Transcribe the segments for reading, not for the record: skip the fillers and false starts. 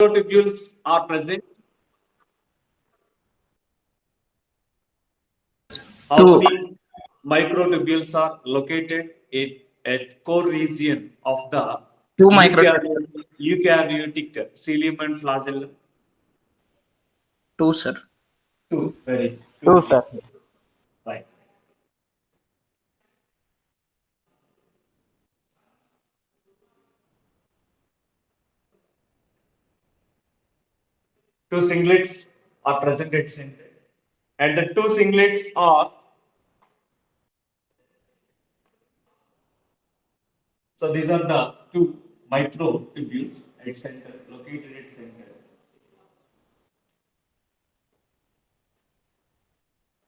Microtubules are present. How Two, many microtubules are located at core region of the two micro, eukaryotic cilium and flagellum? two, sir. Two. Very Two, two. sir. Right. Two singlets are present at center, and the two singlets are so these are the two microtubules at center, located at center.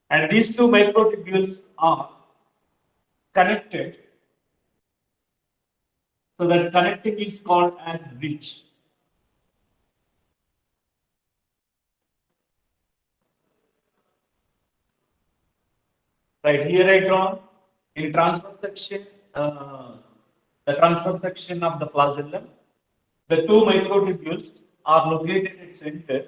And these two microtubules are connected. So that connecting is called as bridge. Right here I draw in transverse section, the transverse section of the flagellum. The two microtubules are located at center.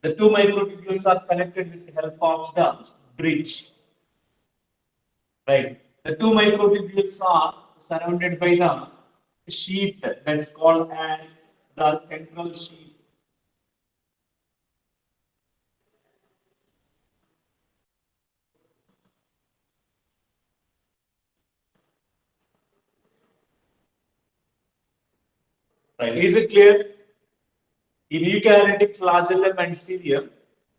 The two microtubules are connected with the help of the bridge. Right. The two microtubules are surrounded by the sheath that's called as the central sheath. Right. Is it clear? In eukaryotic flagellum and cilium,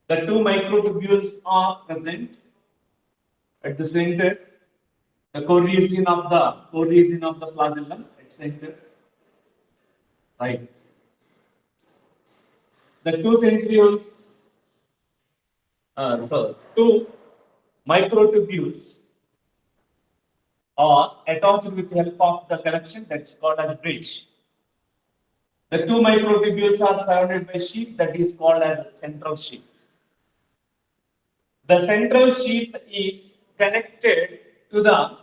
the two microtubules are present at the center, the core region of the flagellum at center. Right. The two centrioles, two microtubules are attached with the help of the connection that's called as bridge. The two microtubules are surrounded by sheath that is called as central sheath. The central sheath is connected to the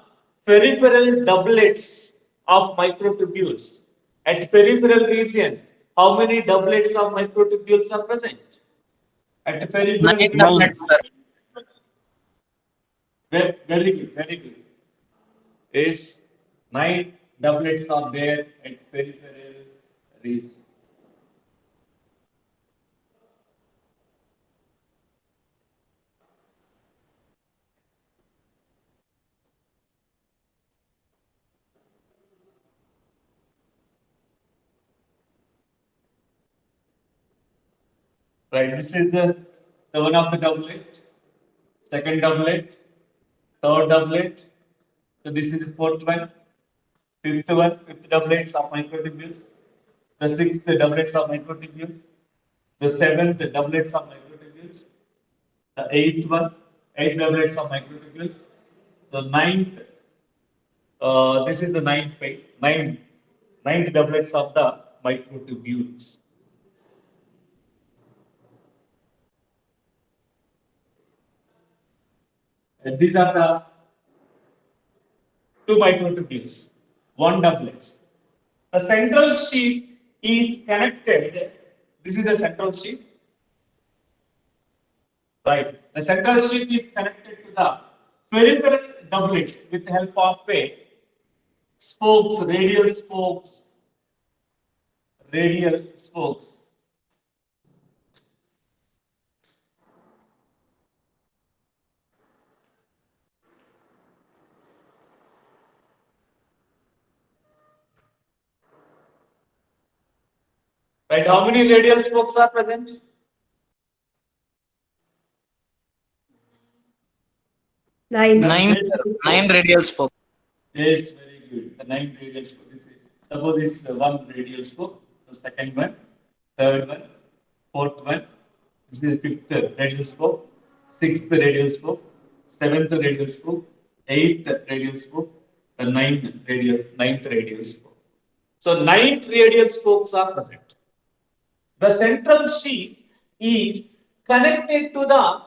peripheral doublets of microtubules. At peripheral region, how many doublets of microtubules are present? At peripheral Nine region, doublets, sir. very good, very good. Is 9 doublets are there at peripheral region. Right, this is the one of the doublet, second doublet, third doublet. So this is the fourth one, fifth doublets of microtubules, the sixth doublets of microtubules, the seventh doublets of microtubules, the eighth doublets of microtubules. So ninth, this is the ninth doublets of the microtubules. And these are the two microtubules, one doublets. The central sheath is connected. This is the central sheath. Right. The central sheath is connected to the peripheral doublets with the help of a radial spokes. Right. How many radial spokes are present? Nine. Nine radial spoke. Yes, very good. The 9 radial spokes. Suppose it's the one radial spoke, the second one, third one, fourth one. This is the fifth radial spoke, sixth radial spoke, seventh radial spoke, eighth radial spoke, the ninth radial spoke. So 9 radial spokes are present. The central sheath is connected to the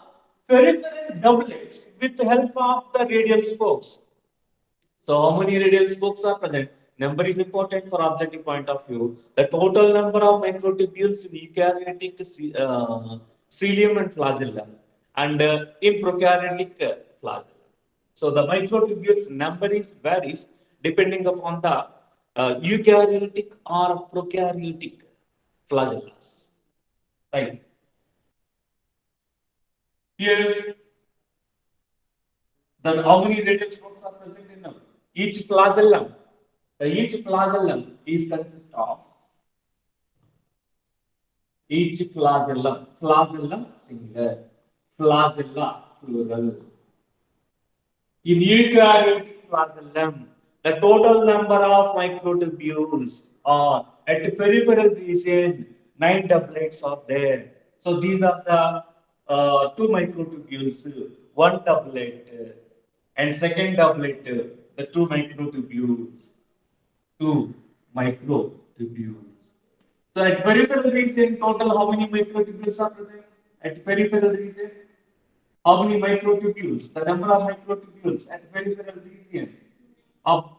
peripheral doublets with the help of the radial spokes. So how many radial spokes are present? Number is important for objective point of view. The total number of microtubules in eukaryotic cilium and flagellum and in prokaryotic flagellum. So the microtubules number is varies depending upon the eukaryotic or prokaryotic flagella. Right. Here, then how many radial spokes are present in them? Each flagellum is consist of each flagellum singular, flagella plural. In eukaryotic flagellum, the total number of microtubules are at the peripheral region, 9 doublets are there. So these are the 2 microtubules, one doublet, and second doublet, the 2 microtubules. 2 microtubules. So at peripheral region, total how many microtubules are present? At peripheral region, how many microtubules? The number of microtubules at peripheral region of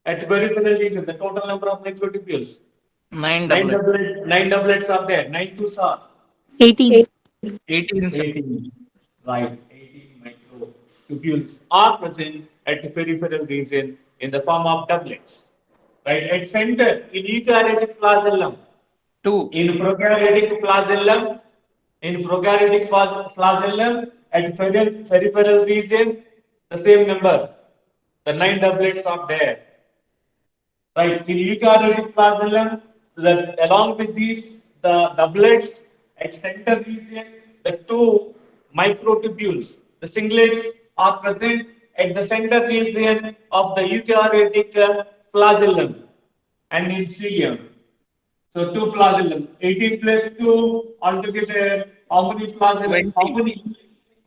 at peripheral region, the total number of microtubules. 9 Nine doublets. 9 doublets are there. 9 twos are 18. 18, sir. 18. Right, 18 microtubules are present at the peripheral region in the form of doublets. Right, at center in eukaryotic flagellum, 2. in prokaryotic flagellum, at peripheral region, the same number, the 9 doublets are there. Right, in eukaryotic flagellum, along with these, the doublets at center region, the 2 microtubules, the singlets are present at the center region of the eukaryotic flagellum and in cilium. So 2 flagellum, 18 plus 2 altogether, how many flagellum, 20. how many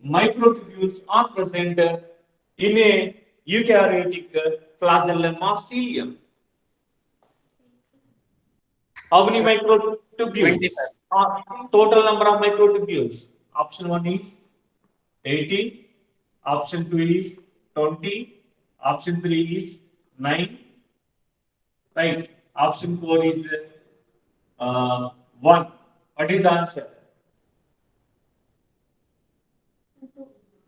microtubules are present in a eukaryotic flagellum or cilium? How many 20, microtubules? sir. Total number of microtubules. Option 1 is 18. Option 2 is 20. Option 3 is 9. Right. Option 4 is 1. What is the answer?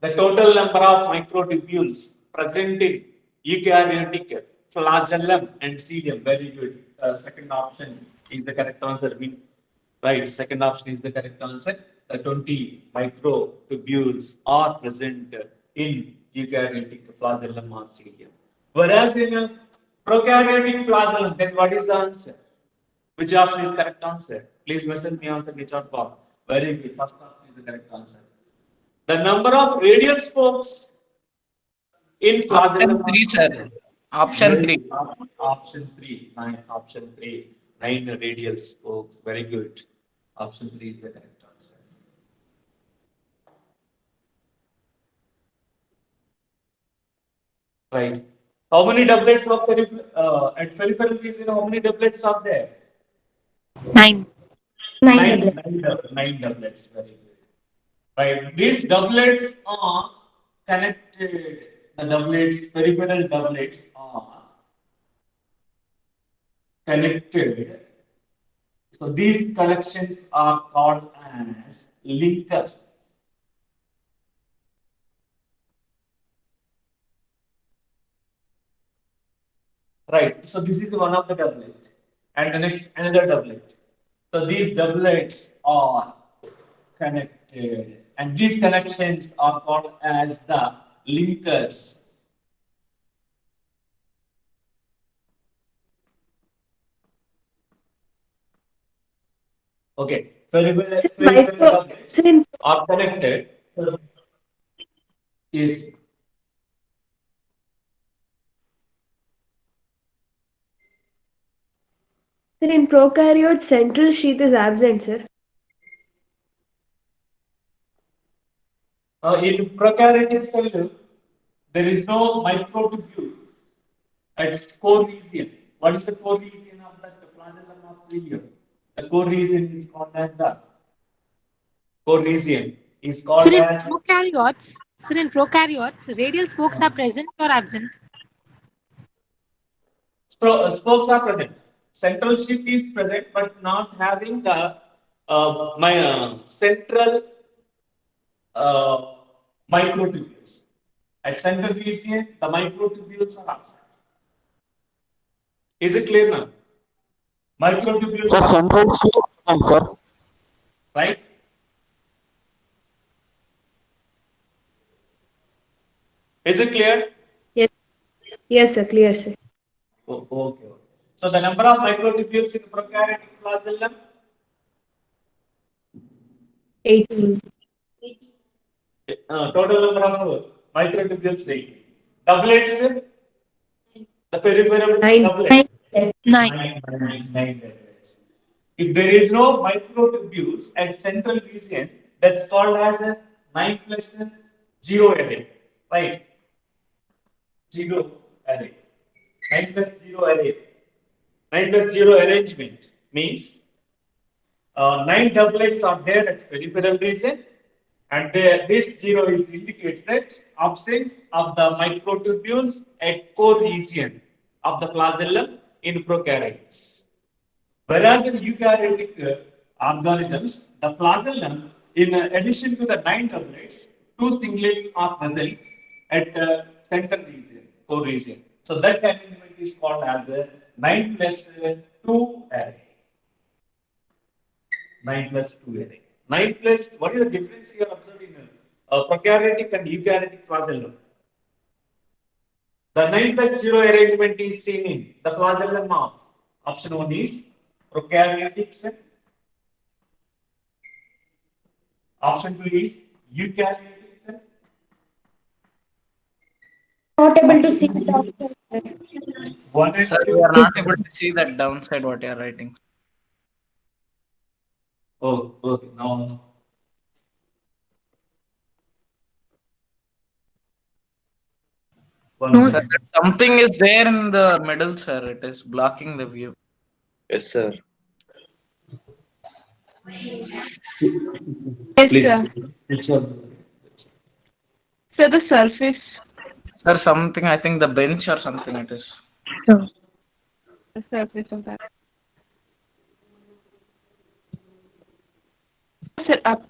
The total number of microtubules present in eukaryotic flagellum and cilium. Very good. Second option is the correct answer. Right. Second option is the correct answer. The 20 microtubules are present in eukaryotic flagellum or cilium. Whereas in a prokaryotic flagellum, then what is the answer? Which option is correct answer? Please message me on the chat box. Very good. First option is the correct answer. The number of radial spokes in flagellum. Option 3, sir. Option 3. Option 3. 9. Option 3. 9 radial spokes. Very good. Option 3 is the correct answer. Right. How many doublets of at peripheral region? How many doublets are there? 9. 9 doublets. 9 doublets. Very good. Right. These doublets are connected. The doublets, peripheral doublets are connected. So these connections are called as linkers. Right. So this is one of the doublet, and the next another doublet. So these doublets are connected, and these connections are called as the linkers. Okay, peripheral doublets are connected. Is Sir, in prokaryotes, central sheath is absent, sir. in prokaryotic cell, there is no microtubules. Its core region. What is the core region of that flagellum or cilium? The core region is called as the core region is called Sir, as in prokaryotes, radial spokes are present or absent? Spokes are present. Central sheath is present, but not having the central uh, microtubules. At central region, the microtubules are absent. Is it clear now? Microtubules Sir, are central sheet and sir. right. Is it clear? Yes. Yes, sir. Clear, sir. Oh, okay. So the number of microtubules in prokaryotic flagellum 18. total number of microtubules 8. Doublets, the peripheral 9. doublet. 9. Nine doublets. If there is no microtubules at central region, that's called as a 9 plus 0 array. Right? 0 array. 9 plus 0 array. 9 plus 0 arrangement means 9 doublets are there at peripheral region, and this 0 indicates that absence of the microtubules at core region of the flagellum in prokaryotes. Whereas in eukaryotic organisms, the flagellum, in addition to the 9 doublets, 2 singlets are present at central region, core region. So that arrangement is called as a 9 plus 2 array. 9 plus 2 array. 9 plus, what is the difference here observed in prokaryotic and eukaryotic flagellum? The 9 plus 0 arrangement is seen in the flagellum of option 1 is prokaryotic cell. Option 2 is eukaryotic cell. Not able to see the outside. 1 and Sir, 2. we are not able to see that downside what you are writing. Oh, okay. Now, one No, minute. Sir, something is there in the middle, sir. It is blocking the view. Yes, sir. Yes, Please. sir. Which one? So the surface. Sir, something, I think the bench or something it is. The surface of that. Sir, up.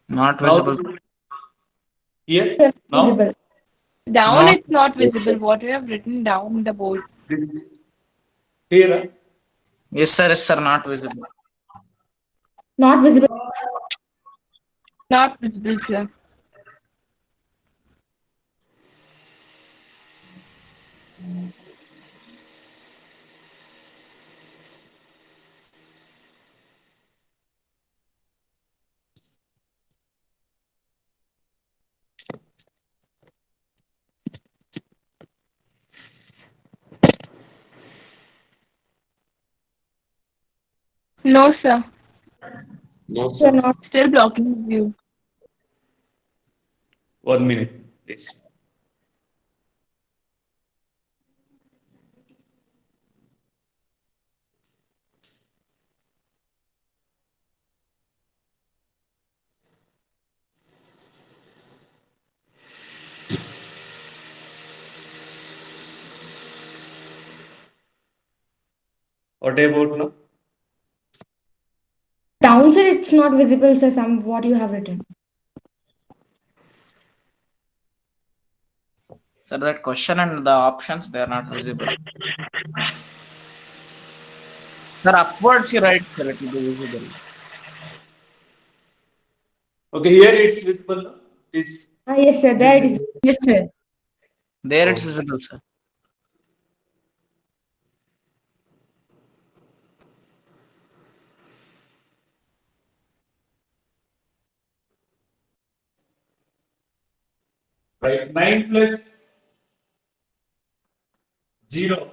Not Now, visible. here, Sir, now, visible. Down, No. it's not visible. What you have written down in the board. here, Yes, sir, not visible. Not visible. Not visible, sir. No, sir. No, Sir, sir. not. Still blocking the view. 1 minute, please. What about now? Downside, it's not visible, sir. Some what you have written. Sir, that question and the options, they are not visible. Sir, upwards you write, sir, it will be visible. Okay, here it's visible. Now. This Ah, yes, sir. There it is. Yes, sir. There it's Oh. visible, sir. right. 9 plus 0.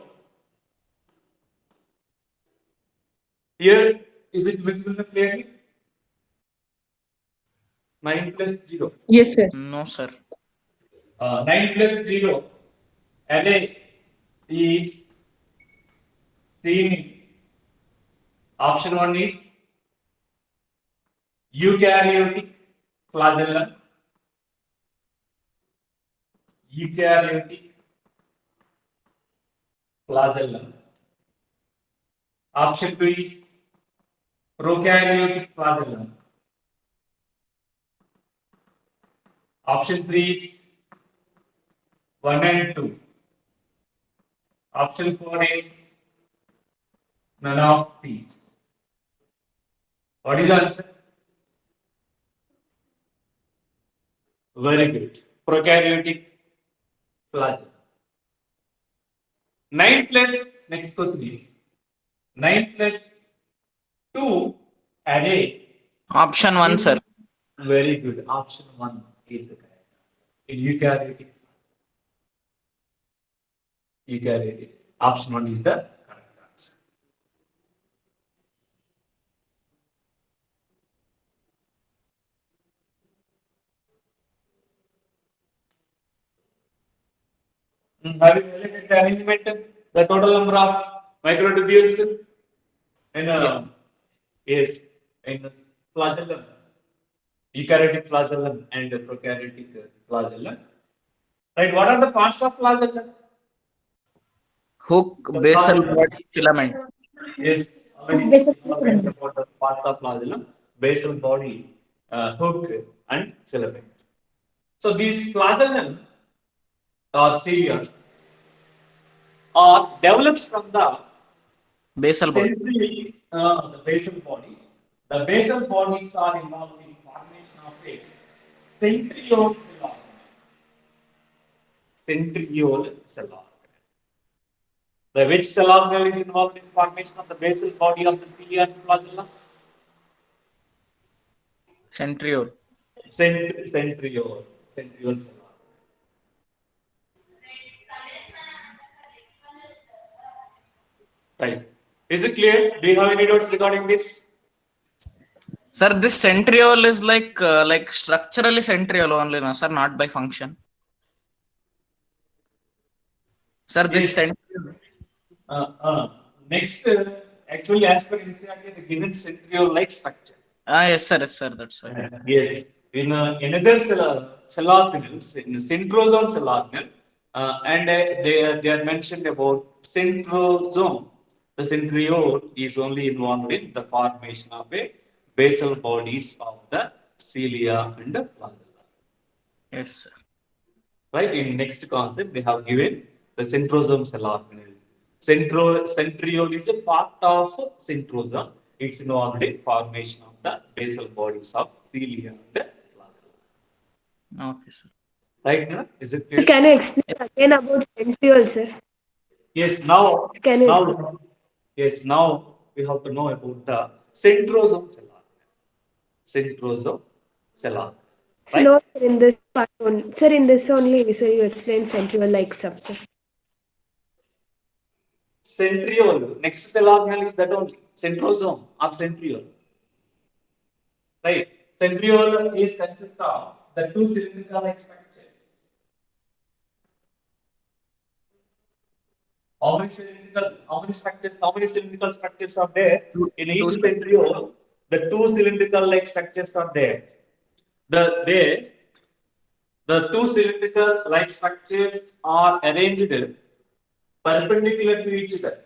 Here, is it visible clearly? 9 plus 0. Yes, sir. No, sir. 9 plus 0. Array is seen in option 1 is eukaryotic flagellum. Eukaryotic flagellum. Option 2 is prokaryotic flagellum. Option 3 is 1 and 2. Option 4 is none of these. What is the answer? Very good. Prokaryotic flagellum. 9 plus, next question is 9 plus 2 array. Option 1, sir. Very good. Option 1 is the correct answer. In eukaryotic. Eukaryotic. Option 1 is the correct answer. Have you evaluated the arrangement, the total number of microtubules in yes, in flagellum, eukaryotic flagellum and prokaryotic flagellum. Right? What are the parts of flagellum? Hook, basal body, filament. Yes, Basal about the part of flagellum, basal body, hook, and filament. So these flagellum or cilia are developed from the Basal body. the basal bodies. The basal bodies are involved in formation of a centriole cell organelle. Centriole cell organelle. The which cell organelle is involved in formation of the basal body of the cilia and flagella? Centriole. Centriole cell organelle. Right. Is it clear? Do you have any doubts regarding this? Sir, this centriole is like structurally centriole only, no, sir, not by function. Sir, this Yes. centriole. Next, actually, as per NCERT, the given centriole-like structure. Yes, sir, that's right. Yes. In another cell organelles, in centrosome cell organelle, and they are mentioned about centrosome. The centriole is only involved in the formation of a basal bodies of the cilia and the flagella. Yes, sir. Right. In next concept, they have given the centrosome cell organelle. Centriole is a part of centrosome. It's involved in formation of the basal bodies of cilia and the flagella. Okay, sir. Right now, is it clear? Can you explain again about centriole, sir? Yes. Now, Can you explain? now, yes. Now we have to know about the centrosome cell organelle. Centrosome cell organelle. Right? No, sir, in this part only. Sir, in this only, so you explain centriole-like structure. Centriole. Next cell organelle is that only. Centrosome or centriole. Right. Centriole is consist of the two cylindrical-like structures. How many cylindrical structures are there in each Two- centriole? The two cylindrical-like structures are there. The two cylindrical-like structures are arranged perpendicular to each other.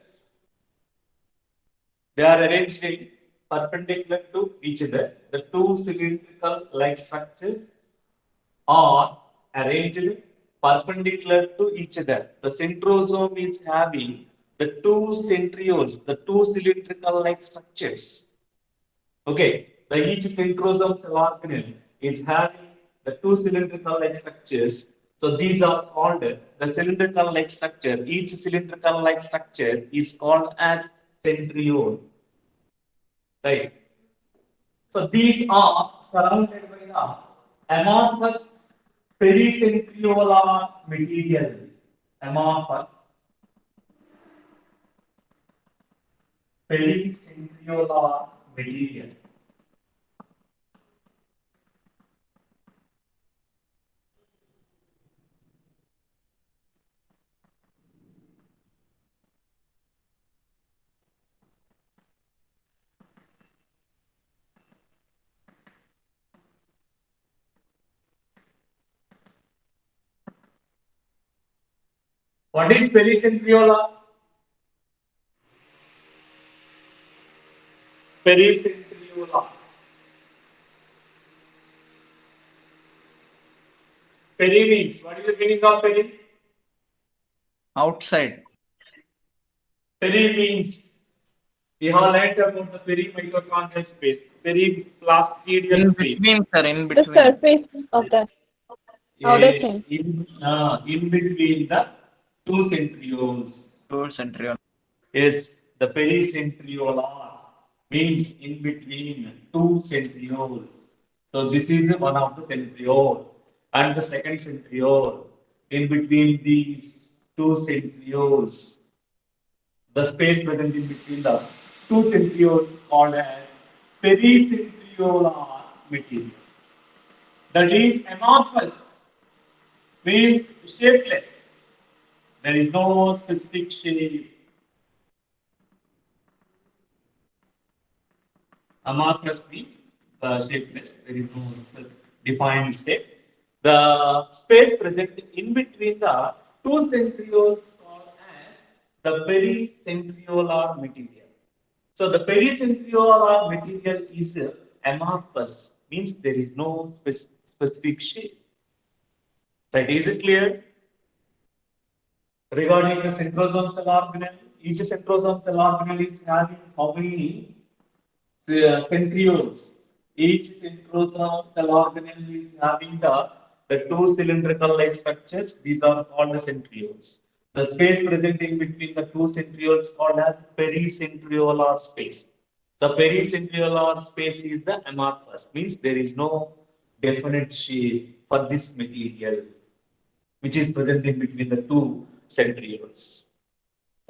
They are arranged in perpendicular to each other. The two cylindrical-like structures are arranged perpendicular to each other. The centrosome is having the two centrioles, the two cylindrical-like structures. Okay, each centrosome cell organelle is having the two cylindrical-like structures. So these are called the cylindrical-like structure. Each cylindrical-like structure is called as centriole. Right. So these are surrounded by the amorphous pericentriolar material. Amorphous pericentriolar material. What is pericentriolar? Pericentriolar. Peri means, what is the meaning of peri? Outside. Peri means, we have learned about the perimitochondrial space, periplastidial In space. between, sir. In The between. surface of the outer Yes, thing. in between the two centrioles. Two centriole. Yes, the pericentriolar means in between two centrioles. So this is one of the centriole and the second centriole. In between these two centrioles, the space present in between the two centrioles called as pericentriolar material. That is amorphous, means shapeless. There is no specific shape. Amorphous means shapeless. There is no defined shape. The space present in between the two centrioles called as the pericentriolar material. So the pericentriolar material is amorphous, means there is no specific shape. That is it clear? Regarding the centrosome cell organelle, each centrosome cell organelle is having how many centrioles? Each centrosome cell organelle is having the two cylindrical like structures. These are called the centrioles. The space present in between the two centrioles called as pericentriolar space. The pericentriolar space is the amorphous, means there is no definite shape for this material, which is present in between the two centrioles.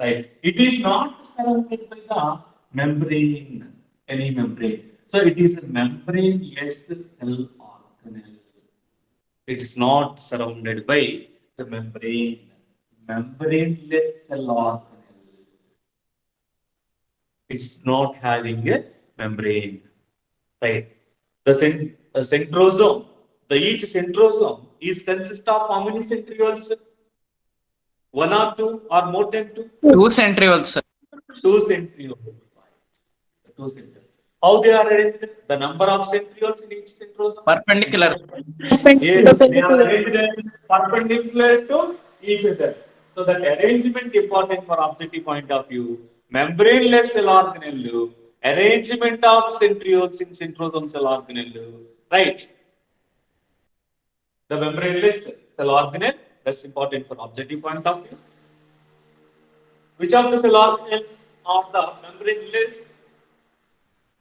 Right? It is not surrounded by the membrane, any membrane. So it is a membrane-less cell organelle. It is not surrounded by the membrane. Membrane-less cell organelle. It's not having a membrane. Right? The centrosome, each centrosome is consist of how many centrioles? One or two or more than two? Two centrioles, sir. Two centrioles. Two centrioles. How they are arranged? The number of centrioles in each centrosome? Perpendicular. Yes, they are arranged perpendicular to each other. So that arrangement important for objective point of view. Membraneless cell organelle, arrangement of centrioles in centrosome cell organelle. Right? The membraneless cell organelle, that's important for objective point of view. Which of the cell organelles are the membraneless?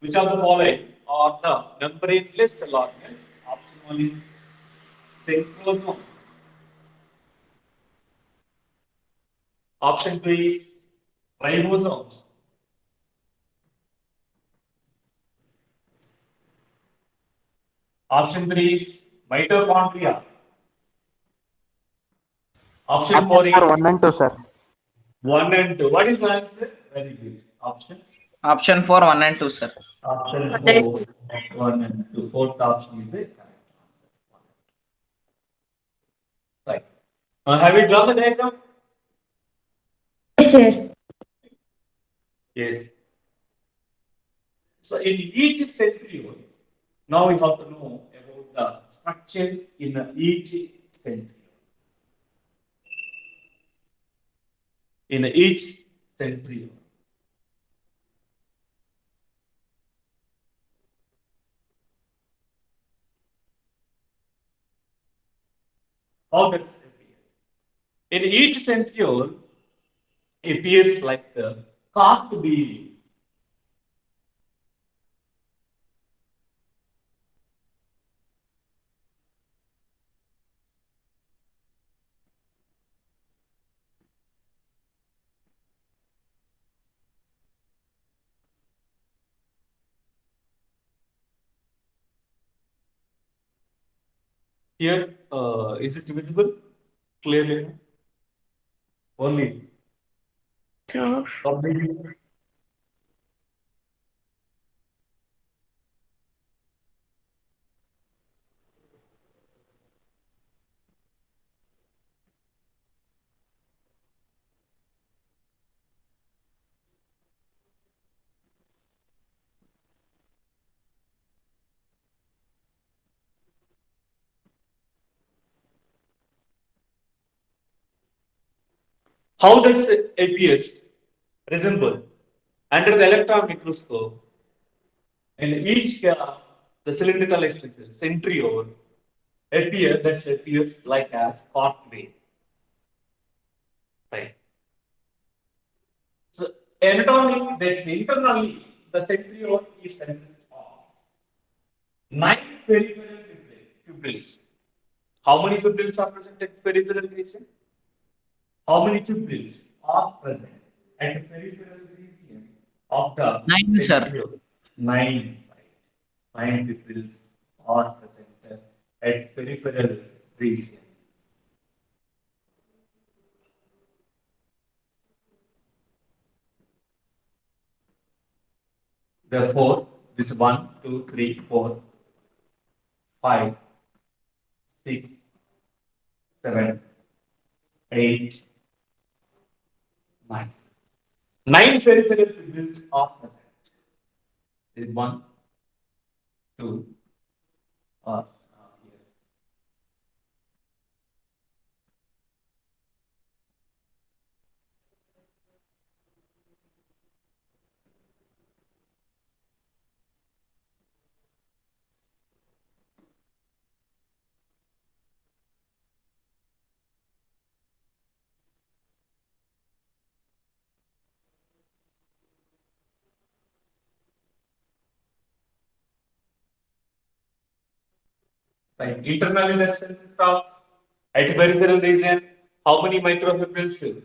Which of the following are the membraneless cell organelles? Option 1 is centrosome. Option 2 is ribosomes. Option 3 is mitochondria. Option 4 is 1 and 2, sir. 1 and 2. What is the answer? Very good. Option 4, 1 and 2, sir. Option 4, 1 and 2. Fourth option is the correct answer. Right. Have you drawn the diagram? Yes, sir. Yes. So in each centriole, now we have to know about the structure in each centriole. In each centriole. How does it appear? In each centriole appears like a carved beam. Here, is it visible clearly? Only. Completely. How does APS resemble under the electron microscope? In each the cylindrical structure, centriole, appears like as pathway. Right. So anatomic, that's internally, the centriole is consists of 9 peripheral fibrils. How many fibrils are present at peripheral region? How many fibrils are present at peripheral region of the 9, sir. centriole? 9. Right. 9 fibrils are present at peripheral region. Therefore, this 1, 2, 3, 4, 5, 6, 7, 8, 9. 9 peripheral fibrils are present. This 1, 2, or here. Right. Internally, that consists of at peripheral region, how many microfibrils?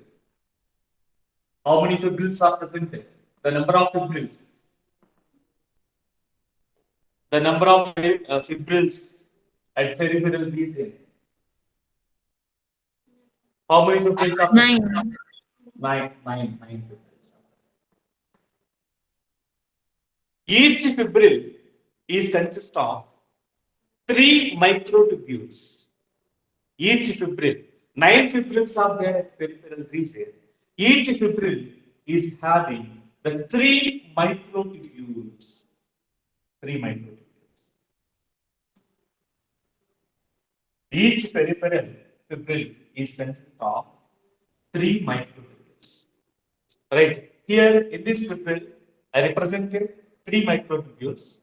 How many fibrils are present? The number of fibrils. The number of fibrils at peripheral region. How many fibrils are present? 9. 9 fibrils. Each fibril is consist of 3 microtubules. Each fibril, 9 fibrils are there at peripheral region. Each fibril is having the 3 microtubules. 3 microtubules. Each peripheral fibril is consist of 3 microtubules. Right. Here in this fibril, I represented 3 microtubules.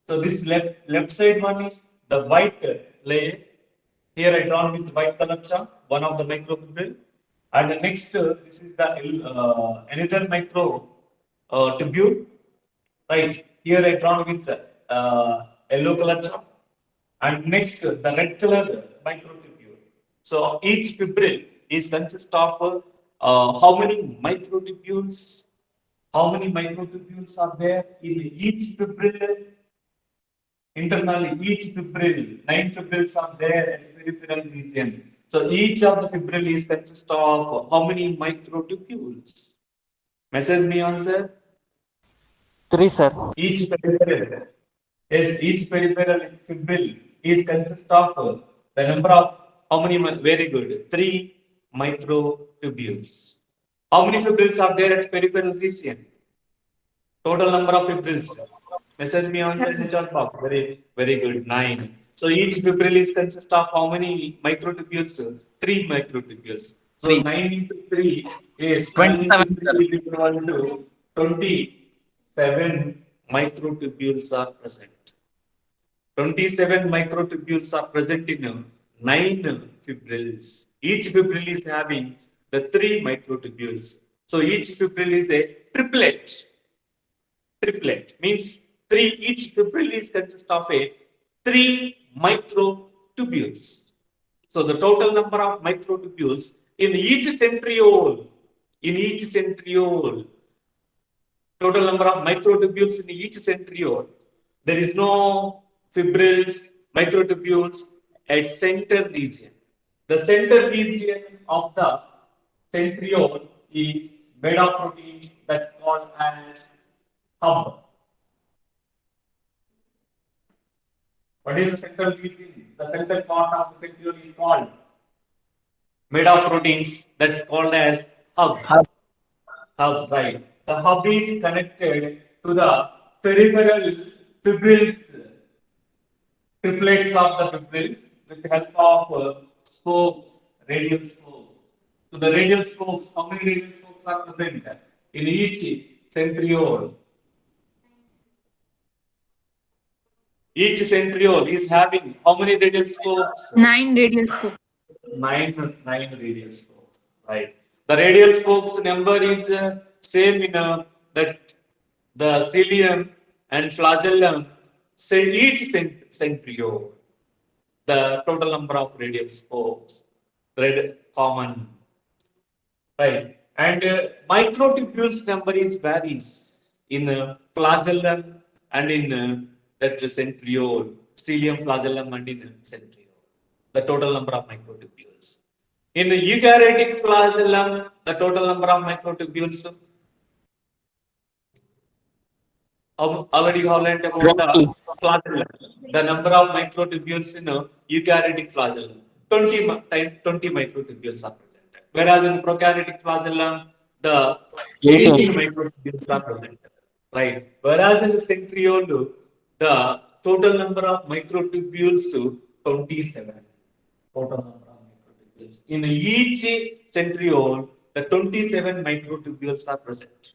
So this left side one is the white layer. Here I drawn with white color chart, one of the microfibril. And the next, this is the another micro tubule. Right. Here I drawn with yellow color chart. And next, the red color microtubule. So each fibril is consist of how many microtubules? How many microtubules are there in each fibril? Internally, each fibril, 9 fibrils are there at peripheral region. So each of the fibril is consist of how many microtubules? Message me answer. 3, sir. Each peripheral, yes, each peripheral fibril is consist of the number of how many? Very good. 3 microtubules. How many fibrils are there at peripheral region? Total number of fibrils. Message me answer in the chat box. Very good. 9. So each fibril is consist of how many microtubules? 3 microtubules. So 9 into 3 is 27, sir. equal to 27 microtubules are present. 27 microtubules are present in 9 fibrils. Each fibril is having the 3 microtubules. So each fibril is a triplet. Triplet means 3. Each fibril is consist of a 3 microtubules. So the total number of microtubules in each centriole, total number of microtubules in each centriole. There is no fibrils, microtubules at center region. The center region of the centriole is made of proteins that's called as hub. What is the central region? The central part of the centriole is called made of proteins that's called as hub. Hub, right. The hub is connected to the peripheral fibrils, triplets of the fibrils with the help of spokes, radial spokes. So So the radial spokes, how many radial spokes are present in each centriole? Each centriole is having how many radial spokes? 9 radial spokes. Nine radial spokes, right? The radial spokes number is same in that the cilium and flagellum. Say each centriole, the total number of radial spokes, common, right? And microtubules number is varies in flagellum and in that centriole, cilium, flagellum, and in centriole. The total number of microtubules. In the eukaryotic flagellum, the total number of microtubules. Already you have learned about the flagellum. The number of microtubules in a eukaryotic flagellum, 20 microtubules are present. Whereas in prokaryotic flagellum, the 18 microtubules are present. Right. Whereas in the centriole, the total number of microtubules 27. Total number of microtubules. In each centriole, the 27 microtubules are present.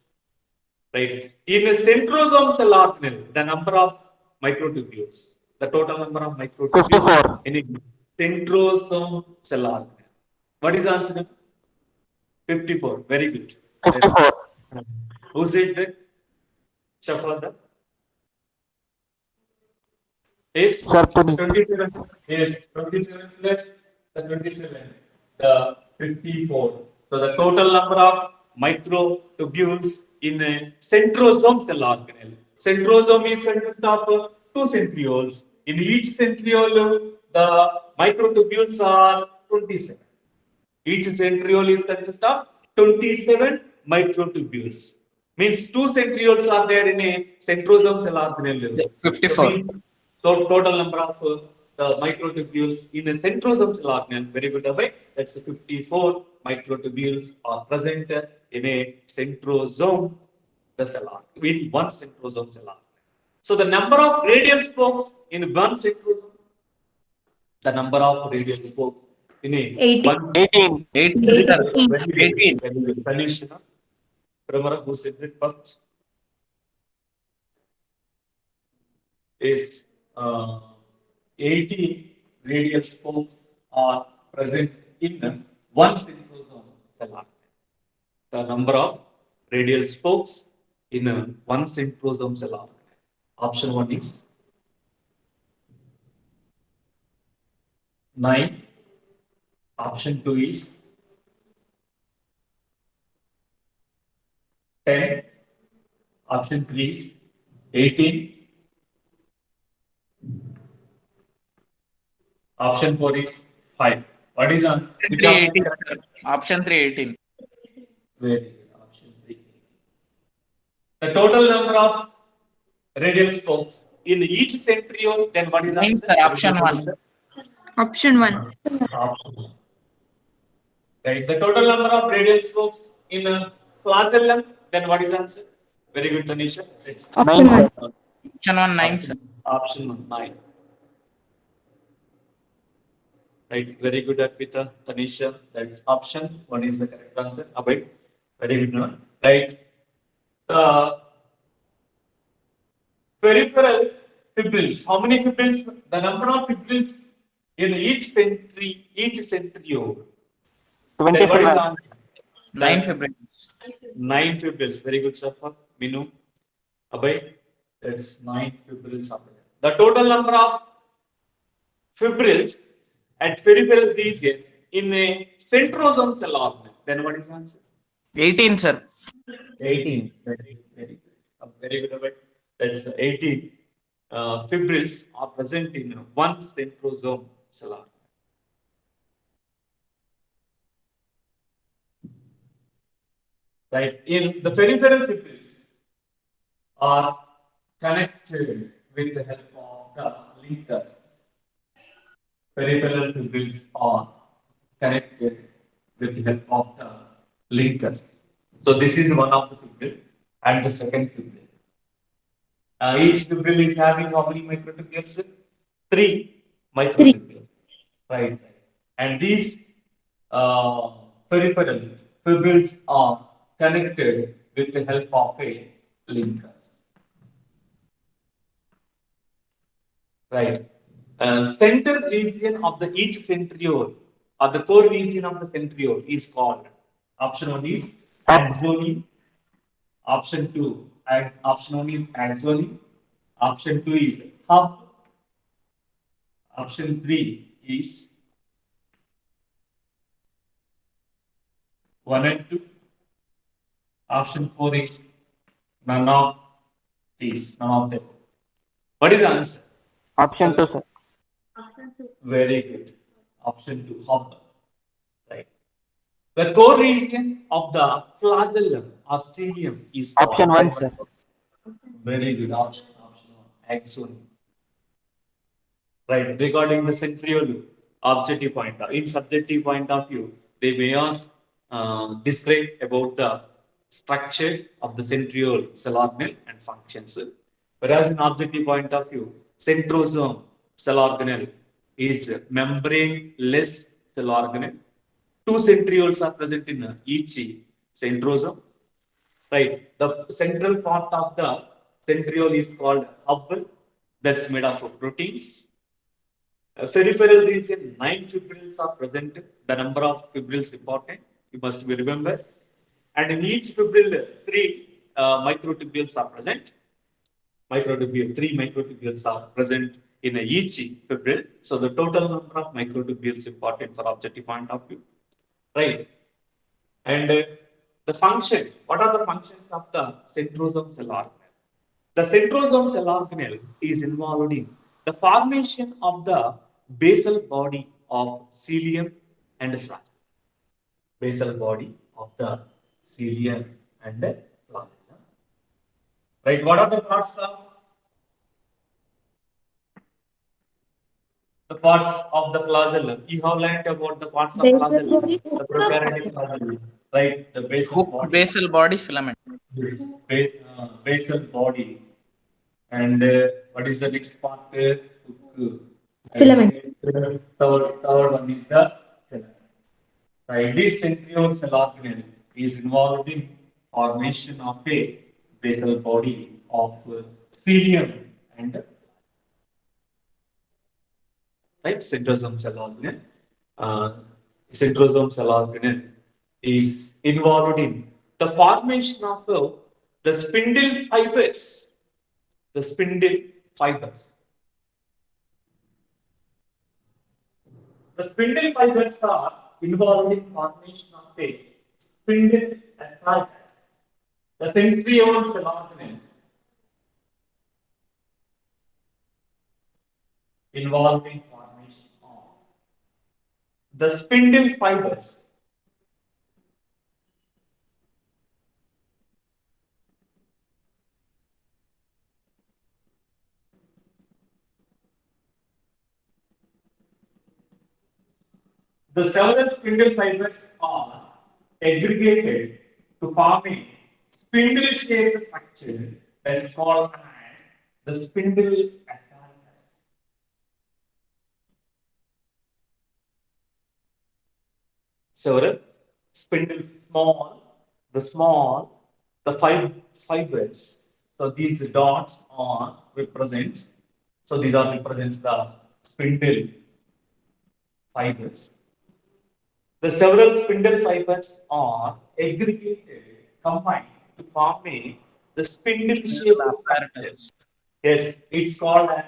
Right. In a centrosome cell organelle, the number of microtubules, the total number of microtubules 54. in a centrosome cell organelle. What is the answer? 54. Very good. 54. Who said that? Shafada? Is Sir, Puneet. 27. Yes, 27 plus the 27, the 54. So the total number of microtubules in a centrosome cell organelle. Centrosome is consist of two centrioles. In each centriole, the microtubules are 27. Each centriole is consist of 27 microtubules. Means two centrioles are there in a centrosome cell organelle. 54. So total number of the microtubules in a centrosome cell organelle, very good away. That's 54 microtubules are present in a centrosome, the cell organelle, in one centrosome cell organelle. So the number of radial spokes in one centrosome, the number of radial spokes in a 18. one 18. 18. very sir. good. 18. Very good. Tanish, remember who said it first? Is 80 radial spokes are present in one centrosome cell organelle. The number of radial spokes in one centrosome cell organelle. Option 1 is 9. Option 2 is 10. Option 3 is 18. Option 4 is 5. What is on? Which 3, option 18. is correct? Option 3, 18. Very good. Option 3. The total number of radial spokes in each centriole, then what is the 9, answer? sir. Option 1. Option 1. Option 1. Right. The total number of radial spokes in a flagellum, then what is the answer? Very good, Tanisha. It's Option 1. Option 1, 9, sir. option 1, 9. Right, very good, Arpita, Tanisha. That's option 1 is the correct answer. Abhay, very good one. Right. The peripheral fibrils. How many fibrils? The number of fibrils in each centriole. Then what is 27. the answer? 9 February. 9 fibrils. Very good, Safa. Minu. Abhay, that's 9 fibrils. The total number of fibrils at peripheral region in a centrosome cell organelle. Then what is the answer? 18, sir. 18. Very good. Very good, Abhay. That's 18 fibrils are present in one centrosome cell organelle. Right. In the peripheral fibrils are connected with the help of the linkers. Peripheral fibrils are connected with the help of the linkers. So this is one of the fibril and the second fibril. Each fibril is having how many microtubules? 3 microtubules. Right. And these peripheral fibrils are connected with the help of a linkers. Right. Center region of the each centriole or the core region of the centriole is called. Option 1 is axone. Option 2 and option 1 is axone. Option 2 is hub. Option 3 is 1 and 2. Option 4 is none of these, none of them. What is the answer? Option 2, sir. Very good. Option 2, hub. Right. The core region of the flagellum or cilium is Option 1, sir. Very good. Option 1, axone. Right. Regarding the centriole objective point, in subjective point of view, they may ask describe about the structure of the centriole, cell organelle, and functions. Whereas in objective point of view, centrosome cell organelle is membrane-less cell organelle. 2 centrioles are present in each centrosome. Right. The central part of the centriole is called hub. That's made of proteins. Peripheral region, 9 fibrils are present. The number of fibrils important. You must be remember. And in each fibril, 3 microtubules are present. 3 microtubules are present in each fibril. So the total number of microtubules important for objective point of view. Right. And the function, what are the functions of the centrosome cell organelle? The centrosome cell organelle is involved in the formation of the basal body of cilium and flagellum. Basal body of the cilium and flagellum. Right. What are the parts of the parts of the flagellum? You have learned about the parts of Basal flagellum. body, The prokaryotic flagellum. Right. The basal Hook, body. basal body filament. Basal body. And what is the next part? Filament. Third one is the filament. Right. This centriole cell organelle is involved in formation of a basal body of cilium and right. Centrosome cell organelle. Centrosome cell organelle is involved in the formation of the spindle fibers. The spindle fibers. The spindle fibers are involved in formation of a spindle apparatus. The centriole cell organelles involved in formation of the spindle fibers. The several spindle fibers are aggregated to form a spindle-shaped structure that is called as the spindle apparatus. Several spindle the fibers. So these dots are represents. So these are represents the spindle fibers. The several spindle fibers are aggregated, combined to form the spindle-shaped apparatus. Yes, it's called as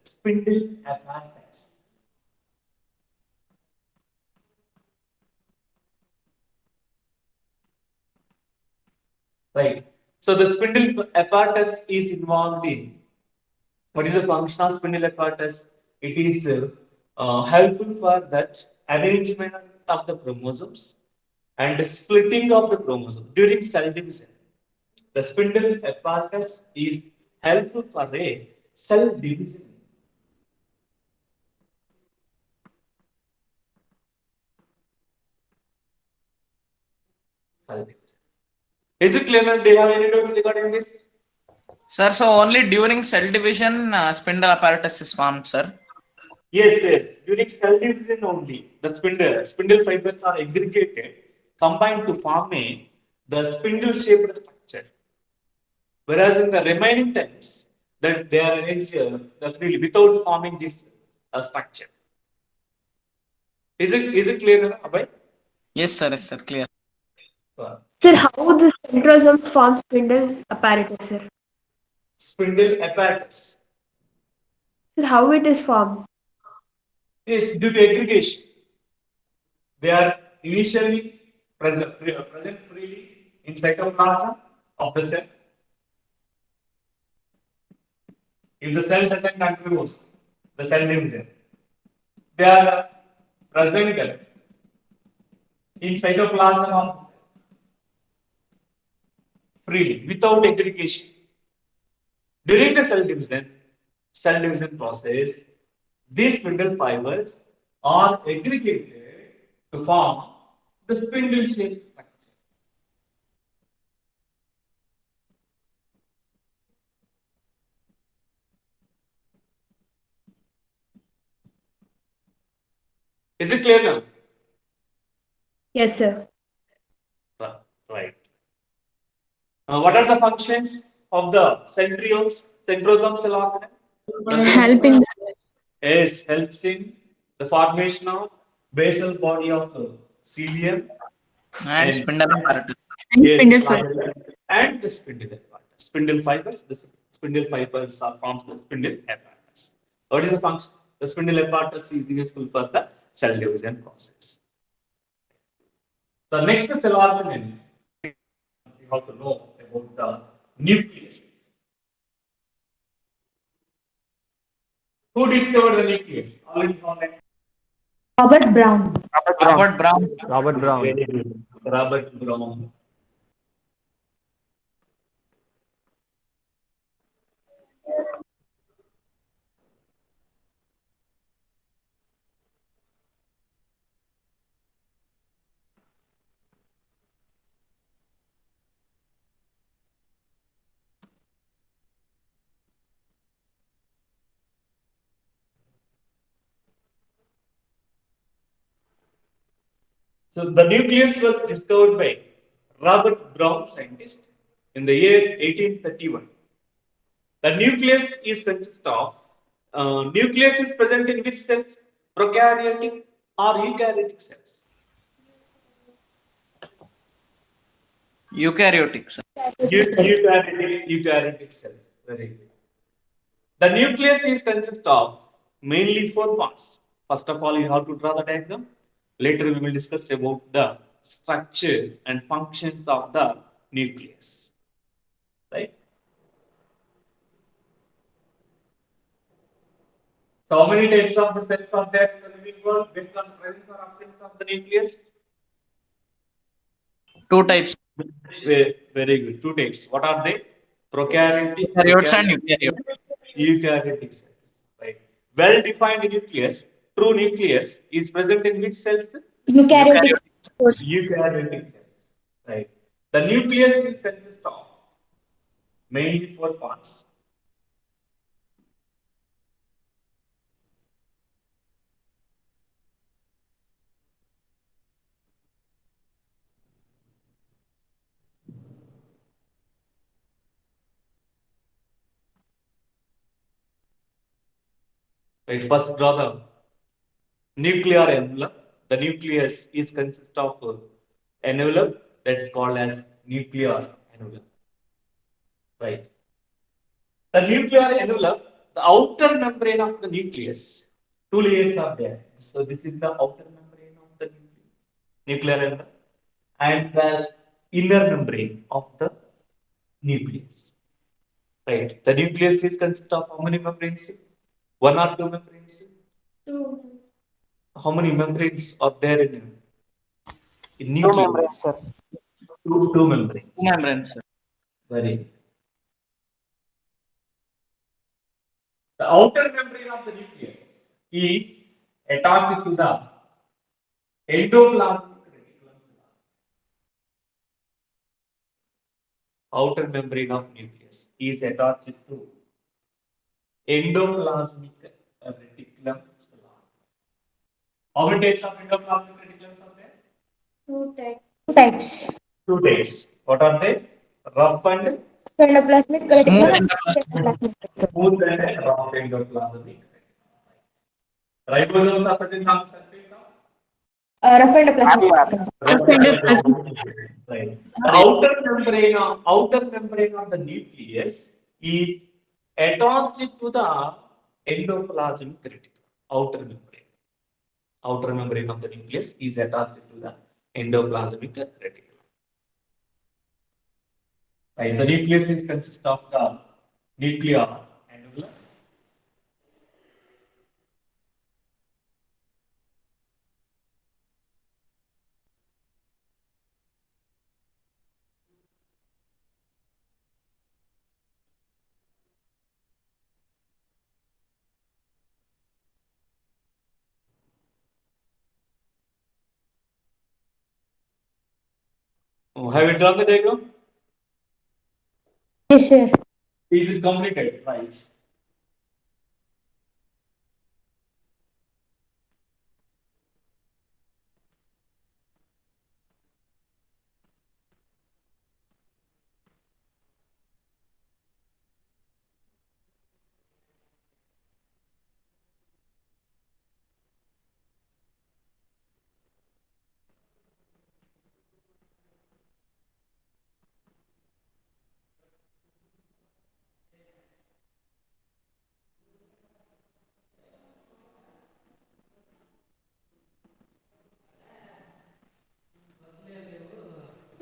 spindle apparatus. Right. So the spindle apparatus is involved in what is the function of spindle apparatus? It is helpful for that arrangement of the chromosomes and splitting of the chromosome during cell division. The spindle apparatus is helpful for a cell division. Cell division. Is it clear? Do you have any doubts regarding this? Sir, so only during cell division, spindle apparatus is formed, sir. Yes. During cell division only, the spindle fibers are aggregated combine to form the spindle-shaped structure. Whereas in the remaining types, that they are arranged freely without forming this structure. Is it clear, Abhay? Yes, sir, clear. Sir, how the centrosome forms spindle apparatus, sir? Spindle apparatus Sir, how it is formed? is due to aggregation. They are initially present freely in cytoplasm of the cell. If the cell doesn't contribute, the cell division, they are present in cytoplasm of the cell freely without aggregation. During the cell division process, these spindle fibers are aggregated to form the spindle-shaped structure. Is it clear now? Yes, sir. Right. What are the functions of the centrosome cell organelle? Helping. Yes, helps in the formation of basal body of the cilium And spindle apparatus. And yes, spindle fiber. and the spindle apparatus. Spindle fibers. The spindle fibers are forms the spindle apparatus. What is the function? The spindle apparatus is useful for the cell division process. So next, the cell organelle. You have to know about the nucleus. Who discovered the nucleus? Already found it. Robert Brown. Robert Brown. Robert Brown. Very good. Robert Brown. So the nucleus was discovered by Robert Brown, scientist, in the year 1831. The nucleus is consist of nucleus is present in which cells? Prokaryotic or eukaryotic cells? Eukaryotic, sir. Eukaryotic cells. Very good. The nucleus is consist of mainly 4 parts. First of all, you have to draw the diagram. Later, we will discuss about the structure and functions of the nucleus. Right? So, how many types of the cells are there in the living world based on presence or absence of the nucleus? 2 types. Very good. 2 types. What are they? Prokaryotic, Eukaryotes and eukaryotes. eukaryotic cells. Right. Well-defined nucleus. True nucleus is present in which cells? Eukaryotic. Eukaryotic cells. Right. The nucleus is consist of mainly 4 parts. Right. First, draw the nuclear envelope. The nucleus is consist of envelope that's called as nuclear envelope. Right. The nuclear envelope, the outer membrane of the nucleus, 2 layers are there. So this is the outer membrane of the nuclear envelope, and the inner membrane of the nucleus. Right. The nucleus is consist of how many membranes? 1 or 2 membranes? 2. How many membranes are there in Two nucleus? membranes, sir. Two membranes. 2 membranes, sir. Very good. The outer membrane of the nucleus is attached to the endoplasmic reticulum. Outer membrane of nucleus is attached to endoplasmic reticulum. How many types of endoplasmic reticulums are there? 2 types. Two types. Two types. What are they? Rough and Endoplasmic Smooth reticulum. endoplasmic. smooth and rough endoplasmic. Ribosomes are present on the surface of Rough endoplasmic reticulum. rough endoplasmic. Right. The outer membrane of the nucleus is attached to the endoplasmic reticulum. Outer membrane of the nucleus is attached to the endoplasmic reticulum. Right. The nucleus is consist of the nuclear annular. Oh, have you drawn the diagram? Yes, sir. It is completed, right?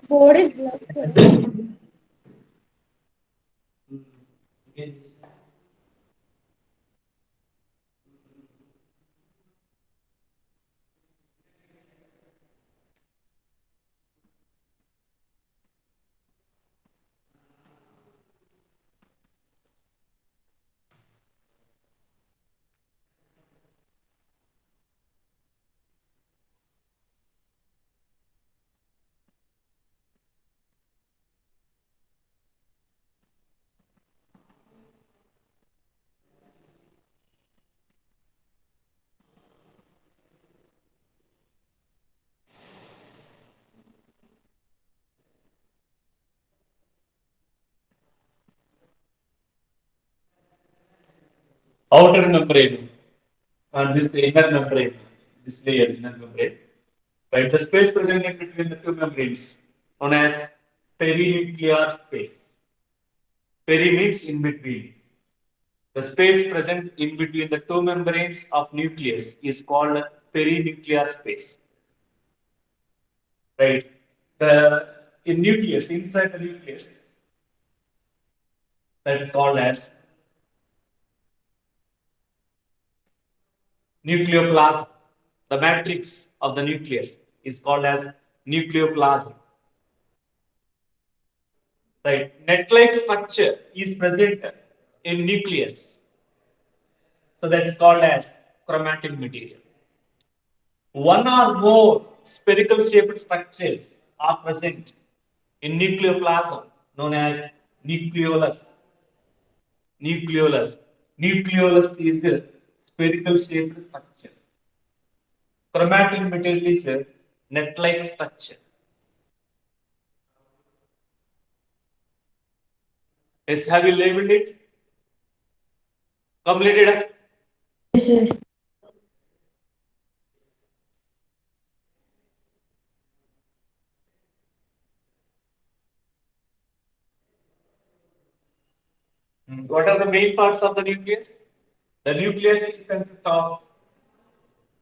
Board is black. Outer membrane and this inner membrane, this layer, inner membrane. Right, the space present in between the two membranes, known as perinuclear space. Peri means in between. The space present in between the two membranes of nucleus is called perinuclear space. Right. The in nucleus, inside the nucleus, that is called as nucleoplasm. The matrix of the nucleus is called as nucleoplasm. Right. Net-like structure is present in nucleus. So that's called as chromatin material. One or more spherical shaped structures are present in nucleoplasm known as nucleolus. Nucleolus. Nucleolus is a spherical shaped structure. Chromatin material is a net-like structure. Yes, have you labeled it? Completed? Yes, sir. What are the main parts of the nucleus? The nucleus consists of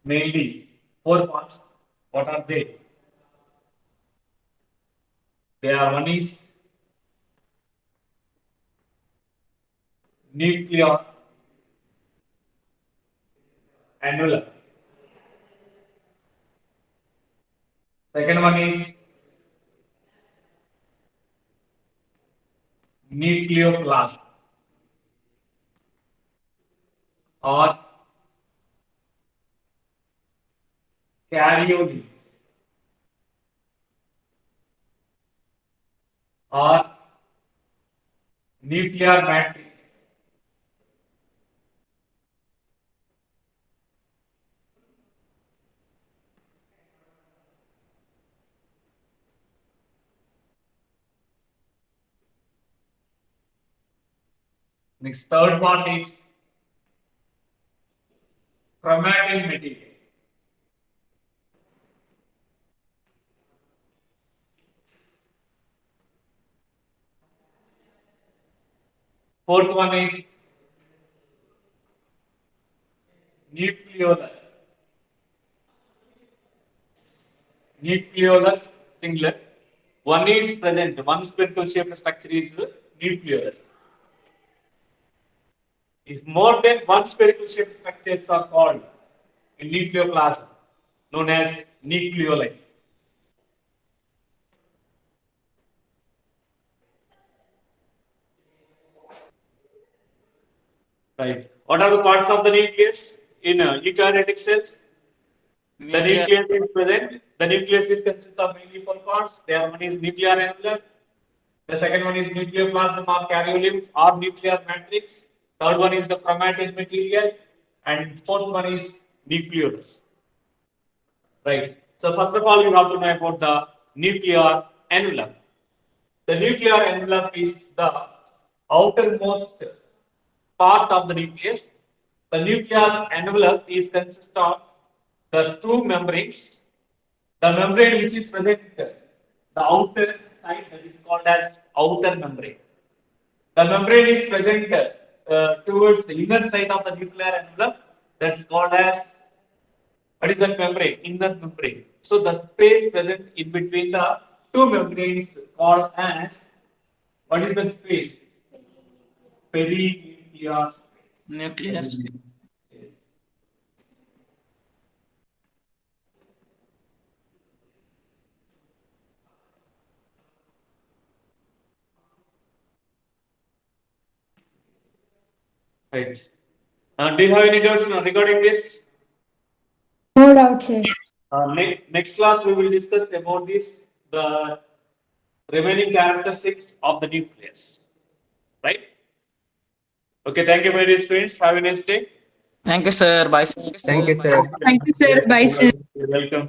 mainly four parts. What are they? They are one is nuclear annular. Second one is nucleoplasm or karyonucleus or nuclear matrix. Next, third part is chromatin material. Fourth one is nucleolus. Nucleolus singular. One is present. One spherical shaped structure is nucleolus. If more than one spherical shaped structures are called in nucleoplasm, known as nucleoli. Right. What are the parts of the nucleus in eukaryotic cells? The nucleus is present. The nucleus is consists of mainly four parts. There one is nuclear envelope. The second one is nucleoplasm or karyolymph or nuclear matrix. Third one is the chromatin material, and fourth one is nucleolus. Right. So first of all, you have to know about the nuclear envelope. The nuclear envelope is the outermost part of the nucleus. The nuclear envelope is consist of the two membranes. The membrane which is present, the outer side, that is called as outer membrane. The membrane is present towards the inner side of the nuclear envelope. That's called as, what is that membrane? Inner membrane. So the space present in between the two membranes called as, what is that space? Perinuclear space. Nuclear space. Yes. Right. Do you have any doubts regarding this? No doubt, sir. Next class we will discuss about this, the remaining characteristics of the nucleus. Right? Okay, thank you, my dear students. Have a nice day. Thank you, sir. Bye, sir. Thank you, sir. Thank you, sir. Bye, sir. You're welcome.